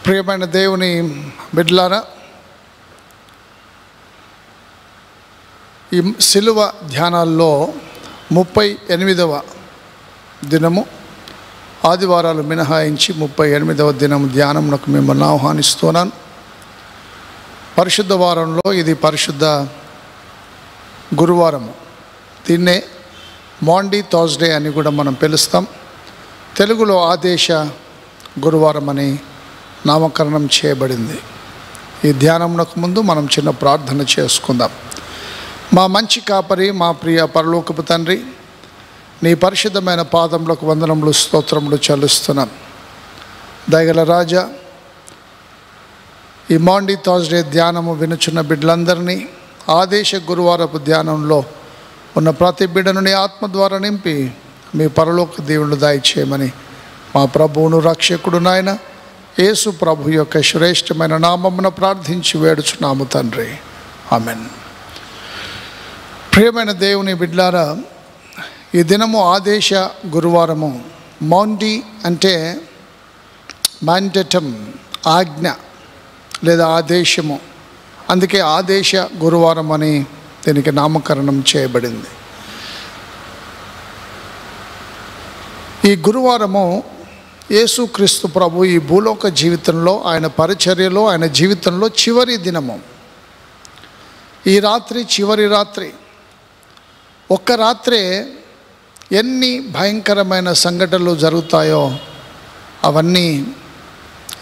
ప్రియమైన దేవుని బిడ్డలారా, ఈ సిలువ ధ్యానాల్లో 38వ దినము, ఆదివారాలు మినహాయించి 38వ దినం ధ్యానంకు మిమ్మల్ని ఆహ్వానిస్తున్నాను. పరిశుద్ధ వారంలో ఇది పరిశుద్ధ గురువారము. దీన్నే మాండీ థర్స్డే అని కూడా మనం పిలుస్తాం. తెలుగులో ఆదేశ గురువారం అని నామకరణం చేయబడింది. ఈ ధ్యానంకు ముందు మనం చిన్న ప్రార్థన చేసుకుందాం. మా మంచి కాపరి, మా ప్రియ పరలోకపు తండ్రి, నీ పరిశుద్ధమైన పాదములకు వందనములు, స్తోత్రములు చెల్లిస్తున్నాం. దయగల రాజా, ఈ మాండీ థర్స్డే ధ్యానము వినుచున్న బిడ్డలందరినీ ఆదేశ గురువారపు ధ్యానంలో ఉన్న ప్రతి బిడ్డను నీ ఆత్మ ద్వారా నింపి మీ పరలోక దేవుళ్ళు దయచేయమని మా ప్రభువును రక్షకుడు నాయన యేసు ప్రభు యొక్క శ్రేష్టమైన నామమున ప్రార్థించి వేడుచున్నాము తండ్రి, ఆమెన్. ప్రియమైన దేవుని బిడ్డలారా, ఈ దినము ఆదేశ గురువారము. మాండీ అంటే మాండేటం, ఆజ్ఞ లేదా ఆదేశము. అందుకే ఆదేశ గురువారం అని దీనికి నామకరణం చేయబడింది. ఈ గురువారము యేసుక్రీస్తు ప్రభు ఈ భూలోక జీవితంలో, ఆయన పరిచర్యలో, ఆయన జీవితంలో చివరి దినము. ఈ రాత్రి చివరి రాత్రి. ఒక్క రాత్రే ఎన్ని భయంకరమైన సంఘటనలు జరుగుతాయో అవన్నీ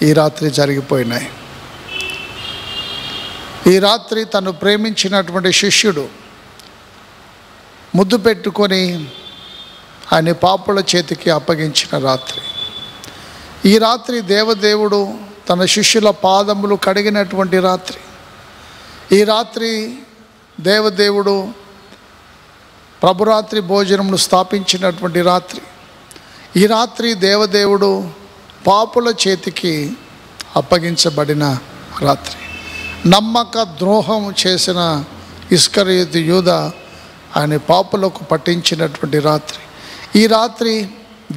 ఈ రాత్రి జరిగిపోయినాయి. ఈ రాత్రి తను ప్రేమించినటువంటి శిష్యుడు ముద్దు పెట్టుకొని ఆయన పాపుల చేతికి అప్పగించిన రాత్రి. ఈ రాత్రి దేవదేవుడు తన శిష్యుల పాదములు కడిగినటువంటి రాత్రి. ఈ రాత్రి దేవదేవుడు ప్రభురాత్రి భోజనమును స్థాపించినటువంటి రాత్రి. ఈ రాత్రి దేవదేవుడు పాపుల చేతికి అప్పగించబడిన రాత్రి. నమ్మక ద్రోహం చేసిన ఇస్కరియోతు యూదా ఆయన పాపులకు పట్టించినటువంటి రాత్రి. ఈ రాత్రి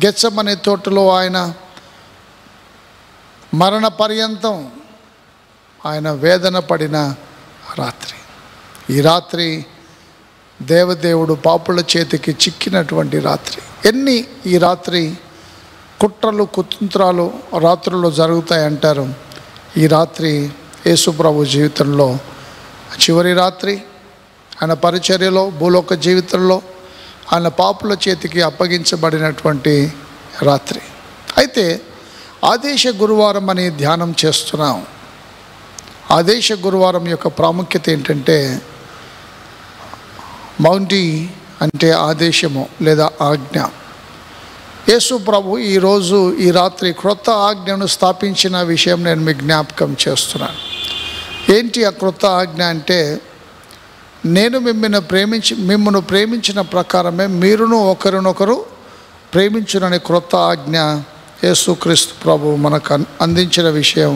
గెత్సెమనే తోటలో ఆయన మరణ పర్యంతం ఆయన వేదన పడిన రాత్రి. ఈ రాత్రి దేవదేవుడు పాపుల చేతికి చిక్కినటువంటి రాత్రి. ఎన్ని ఈ రాత్రి కుట్రలు కుతంత్రాలు రాత్రుల్లో జరుగుతాయంటారు. ఈ రాత్రి యేసుప్రభు జీవితంలో చివరి రాత్రి. ఆయన పరిచర్యలో, భూలోక జీవితంలో ఆయన పాపుల చేతికి అప్పగించబడినటువంటి రాత్రి. అయితే ఆదేశ గురువారం అని ధ్యానం చేస్తున్నాం. ఆదేశ గురువారం యొక్క ప్రాముఖ్యత ఏంటంటే, మౌంటీ అంటే ఆదేశము లేదా ఆజ్ఞ. యేసు ప్రభు ఈరోజు ఈ రాత్రి క్రొత్త ఆజ్ఞను స్థాపించిన విషయం నేను మీకు జ్ఞాపకం చేస్తున్నాను. ఏంటి ఆ క్రొత్త ఆజ్ఞ అంటే, నేను మిమ్మల్ని ప్రేమించిన ప్రకారమే మీరును ఒకరినొకరు ప్రేమించునని క్రొత్త ఆజ్ఞ యేసుక్రీస్తు ప్రభు మనకు అందించిన విషయం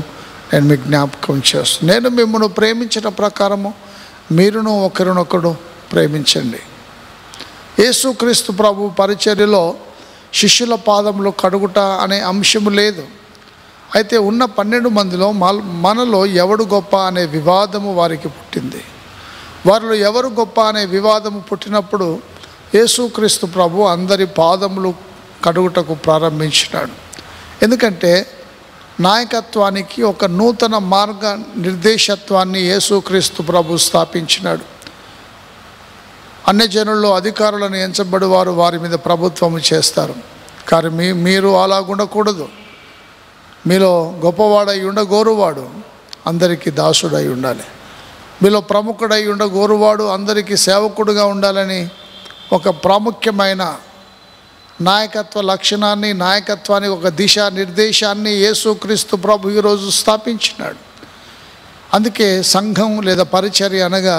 నేను మీకు జ్ఞాపకం చేస్తున్నాను. నేను మిమ్మల్ని ప్రేమించిన ప్రకారము మీరును ఒకరినొకరు ప్రేమించండి. యేసుక్రీస్తు ప్రభు పరిచర్యలో శిష్యుల పాదములు కడుగుట అనే అంశము లేదు. అయితే ఉన్న 12 మందిలో మనలో ఎవడు గొప్ప అనే వివాదము వారికి పుట్టింది. వారిలో ఎవరు గొప్ప అనే వివాదము పుట్టినప్పుడు యేసుక్రీస్తు ప్రభు అందరి పాదములు కడుగుటకు ప్రారంభించినాడు. ఎందుకంటే నాయకత్వానికి ఒక నూతన మార్గ నిర్దేశత్వాన్ని యేసుక్రీస్తు ప్రభు స్థాపించినాడు. అన్యజనుల్లో అధికారులను ఎంచబడి వారి మీద ప్రభుత్వము చేస్తారు. కానీ మీరు అలాగుండకూడదు. మీలో గొప్పవాడై ఉండగోరువాడు అందరికీ దాసుడై ఉండాలి. మీలో ప్రముఖుడై ఉండగోరువాడు అందరికీ సేవకుడుగా ఉండాలని ఒక ప్రాముఖ్యమైన నాయకత్వ లక్షణాన్ని, నాయకత్వానికి ఒక దిశా నిర్దేశాన్ని యేసుక్రీస్తు ప్రభు ఈరోజు స్థాపించినాడు. అందుకే సంఘం లేదా పరిచర్య అనగా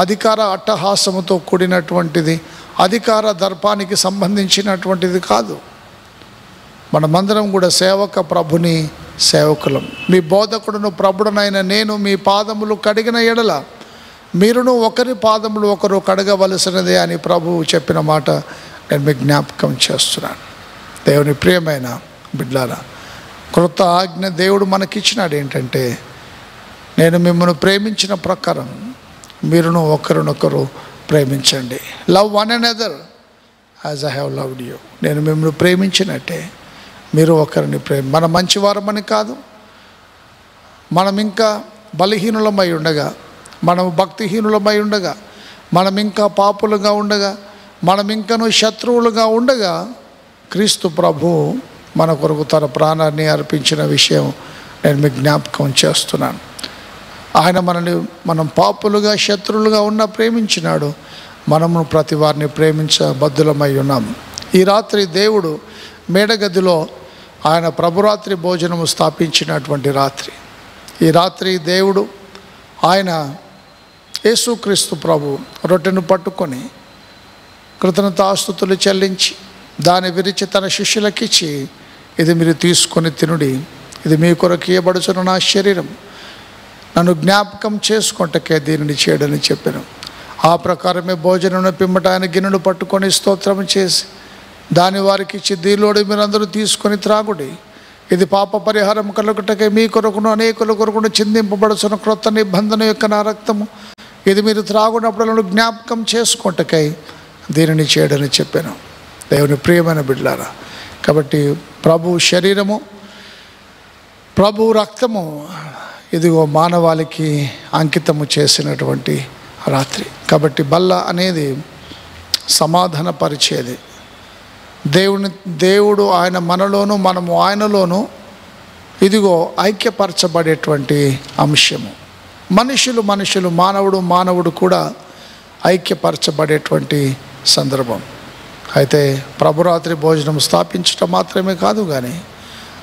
అధికార అట్టహాసముతో కూడినటువంటిది, అధికార దర్పానికి సంబంధించినటువంటిది కాదు. మనమందరం కూడా సేవక ప్రభుని సేవకులం. మీ బోధకుడును ప్రభుడునైన నేను మీ పాదములు కడిగిన ఎడల మీరును ఒకరి పాదములు ఒకరు కడగవలసినదే అని ప్రభువు చెప్పిన మాట నేను మీకు జ్ఞాపకం చేస్తున్నాను. దేవుని ప్రియమైన బిడ్డలారా, క్రొత్త ఆజ్ఞ దేవుడు మనకిచ్చినాడు ఏంటంటే, నేను మిమ్మల్ని ప్రేమించిన ప్రకారం మీరును ఒకరినొకరు ప్రేమించండి. Love one another as I have loved you. నేను మిమ్మల్ని ప్రేమించినట్టే మీరు ఒకరిని మనం మంచివారమని కాదు, మనం ఇంకా బలహీనులమై ఉండగా, మనం భక్తిహీనులమై ఉండగా, మనం ఇంకా పాపులుగా ఉండగా, మనం ఇంకను శత్రువులుగా ఉండగా క్రీస్తు ప్రభు మన కొరకు తన ప్రాణాన్ని అర్పించిన విషయం నేను మీకు జ్ఞాపకం చేస్తున్నాను. ఆయన మనం పాపులుగా శత్రువులుగా ఉన్న ప్రేమించినాడు. మనము ప్రతి వారిని ప్రేమించబద్ధులమై ఉన్నాము. ఈ రాత్రి దేవుడు మేడగదిలో ఆయన ప్రభురాత్రి భోజనము స్థాపించినటువంటి రాత్రి. ఈ రాత్రి దేవుడు ఆయన యేసుక్రీస్తు ప్రభు రొట్టెను పట్టుకొని కృతజ్ఞతాస్తుతులు చెల్లించి దాన్ని విరిచి తన శిష్యులకిచ్చి, ఇది మీరు తీసుకొని తినుడి, ఇది మీ కొరకు ఇవ్వబడుచున్న నా శరీరం, నన్ను జ్ఞాపకం చేసుకుంటకే దీనిని చేయడని చెప్పాను. ఆ ప్రకారమే భోజనం పిమ్మట ఆయన గిన్నెను పట్టుకొని స్తోత్రం చేసి దాని వారికి ఇచ్చి, దీనిలోడి మీరందరూ తీసుకొని త్రాగుడి, ఇది పాప పరిహారం కలుగుటకే మీ కొరకును అనేకుల కొరకును చిందింపబడుచున్న క్రొత్త నిబంధన యొక్క నా రక్తము, ఇది మీరు త్రాగునప్పుడు నన్ను జ్ఞాపకం చేసుకుంటకై దీనిని చేయడని చెప్పాను. దేవుని ప్రియమైన బిడ్డలారా, కాబట్టి ప్రభు శరీరము ప్రభు రక్తము ఇదిగో మానవాళికి అంకితము చేసినటువంటి రాత్రి. కాబట్టి బల్ల అనేది సమాధానపరిచేది. దేవుడు ఆయన మనలోను, మనము ఆయనలోను ఇదిగో ఐక్యపరచబడేటువంటి అంశము. మనుషులు మానవుడు కూడా ఐక్యపరచబడేటువంటి సందర్భం. అయితే ప్రభురాత్రి భోజనం స్థాపించడం మాత్రమే కాదు, కానీ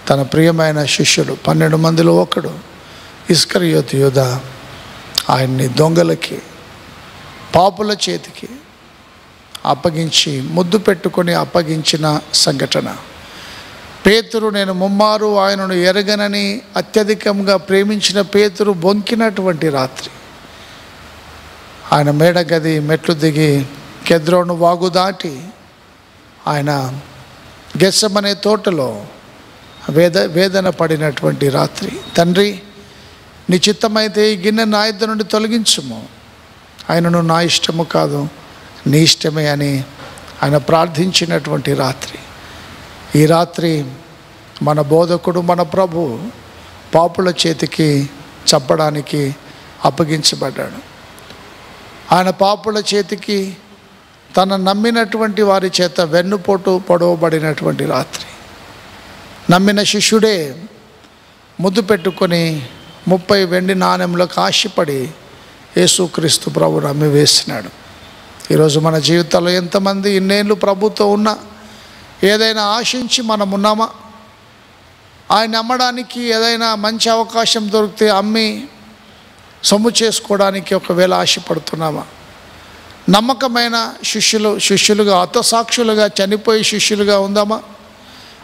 తన ప్రియమైన శిష్యులు 12 మందిలో ఒకడు ఇస్కరియోతు యూద ఆయన్ని దొంగలకి, పాపుల చేతికి అప్పగించి ముద్దు పెట్టుకొని అప్పగించిన సంఘటన. పేతురు నేను ముమ్మారు ఆయనను ఎరగనని అత్యధికంగా ప్రేమించిన పేతురు బొంకినటువంటి రాత్రి. ఆయన మేడగది మెట్లు దిగి కెద్రోను వాగు దాటి ఆయన గెత్సెమనే తోటలో వేదన పడినటువంటి రాత్రి. తండ్రి, నీ చిత్తమైతే ఈ గిన్నె నా ఇద్ద నుండి తొలగించుము, ఆయనను నా ఇష్టము కాదు నీ ఇష్టమే అని ఆయన ప్రార్థించినటువంటి రాత్రి. ఈ రాత్రి మన బోధకుడు, మన ప్రభు పాపుల చేతికి చంపడానికి అప్పగించబడ్డాడు. ఆయన పాపుల చేతికి తన నమ్మినటువంటి వారి చేత వెన్నుపోటు పొడవబడినటువంటి రాత్రి. నమ్మిన శిష్యుడే ముద్దు పెట్టుకొని 30 వెండి నాణెములకు ఆశపడి యేసుక్రీస్తు ప్రభు నమ్మి వేసినాడు. ఈరోజు మన జీవితాల్లో ఎంతమంది ఇన్నేళ్ళు ప్రభుతో ఉన్నా ఏదైనా ఆశించి మనం ఉన్నామా? ఆయన నమ్మడానికి ఏదైనా మంచి అవకాశం దొరికితే అమ్మి సొమ్ము చేసుకోవడానికి ఒకవేళ ఆశపడుతున్నామా? నమ్మకమైన శిష్యులుగా హతసాక్షులుగా చనిపోయే శిష్యులుగా ఉందామా?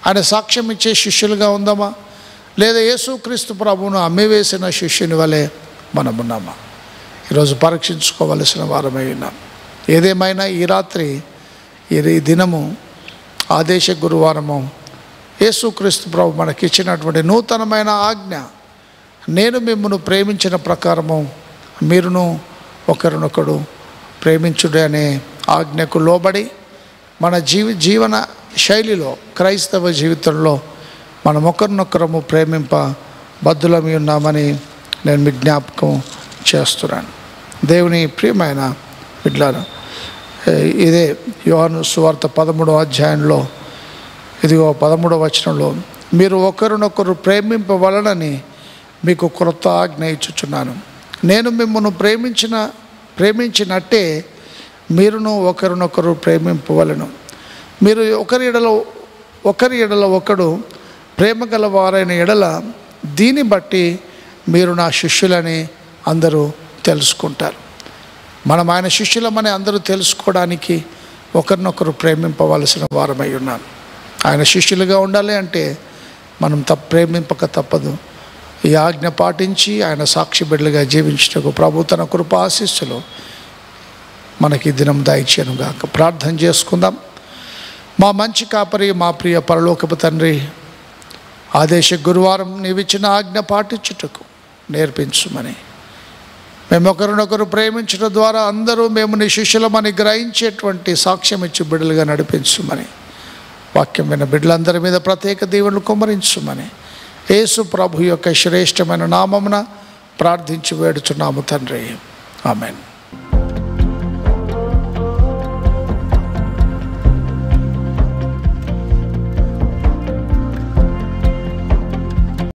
ఆయన సాక్ష్యం ఇచ్చే శిష్యులుగా ఉందామా? లేదా యేసుక్రీస్తు ప్రభువును అమ్మివేసిన శిష్యుని వలె మనం ఉన్నామా? ఈరోజు పరీక్షించుకోవలసిన వారమై ఉన్నాం. ఏదేమైనా ఈ రాత్రి, ఈ దినము ఆదేశ గురువారము, యేసుక్రీస్తు ప్రభు మనకిచ్చినటువంటి నూతనమైన ఆజ్ఞ, నేను మిమ్మల్ని ప్రేమించిన ప్రకారము మీరును ఒకరినొకడు ప్రేమించుడే అనే ఆజ్ఞకు లోబడి మన జీవన శైలిలో, క్రైస్తవ జీవితంలో మనం ఒకరినొకరము ప్రేమింప బద్ధులమై ఉన్నామని నేను మీ జ్ఞాపకం చేస్తున్నాను. దేవుని ప్రియమైన బిడ్డలారా, ఇదే యోహాను సువార్త 13వ అధ్యాయంలో ఇదిగో 13వ వచనంలో, మీరు ఒకరినొకరు ప్రేమింపవలనని మీకు క్రొత్త ఆజ్ఞ ఇచ్చుచున్నాను, నేను మిమ్మల్ని ప్రేమించినట్టే మీరును ఒకరినొకరు ప్రేమింపవలను. మీరు ఒకరి ఎడల ఒకడు ప్రేమ గలవారైన ఎడల దీన్ని బట్టి మీరు నా శిష్యులని అందరూ తెలుసుకుంటారు. మనం ఆయన శిష్యులమని అందరూ తెలుసుకోవడానికి ఒకరినొకరు ప్రేమింపవలసిన వారమై ఉన్నాం. ఆయన శిష్యులుగా ఉండాలి అంటే మనం ప్రేమింపక తప్పదు. ఈ ఆజ్ఞ పాటించి ఆయన సాక్షి బిడ్డలుగా జీవించటకు ప్రభు తన కృప ఆశీస్సులు మనకి దినం దయచేయనుగాక. ప్రార్థన చేసుకుందాం. మా మంచి కాపరి, మా ప్రియ పరలోకపు తండ్రి, ఆదేశ గురువారం నీవిచ్చిన ఆజ్ఞ పాటించుటకు నేర్పించుమని, మేము ఒకరినొకరు ప్రేమించడం ద్వారా అందరూ మేము నీ శిష్యులమని గ్రహించేటువంటి సాక్ష్యం ఇచ్చి బిడ్డలుగా నడిపించుమని, వాక్యం విన్న బిడ్డలందరి మీద ప్రత్యేక దీవెనలు కుమ్మరించుమని యేసు ప్రభు యొక్క శ్రేష్టమైన నామమున ప్రార్థించి వేడుచున్నాము తండ్రి. ఆమెన్.